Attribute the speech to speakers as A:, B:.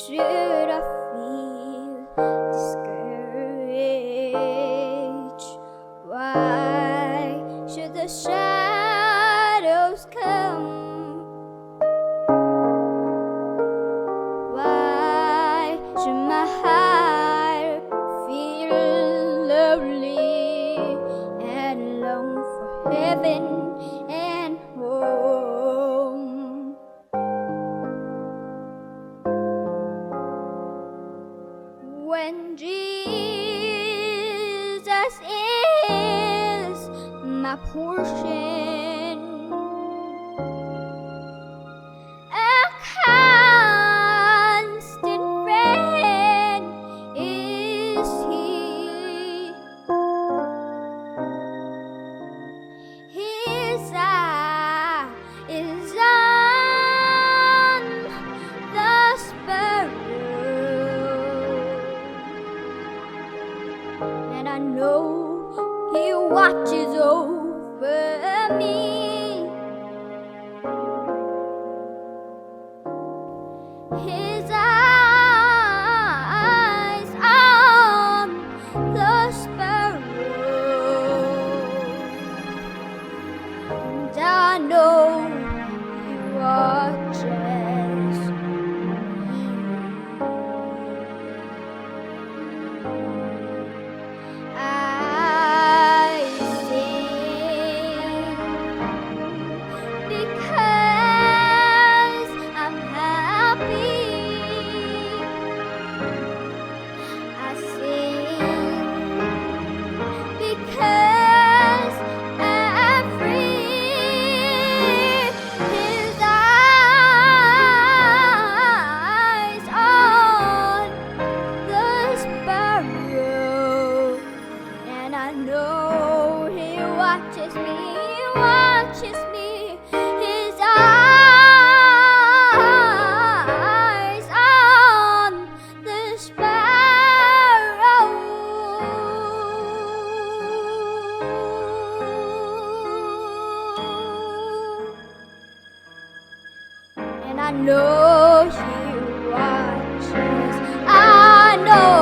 A: should I feel discouraged? Why should the shadows come? Why should my heart feel lonely and long for heaven and home? When Jesus is my portion, a constant friend is He. His eye is on the sparrow, and I know He watches over me. His eyes on the sparrow, and I know He watches me. I sing because I'm happy. I sing because I'm free. His eyes on the sparrow, and I know He watches me, He watches me. His eyes on the sparrow, and I know He watches. I know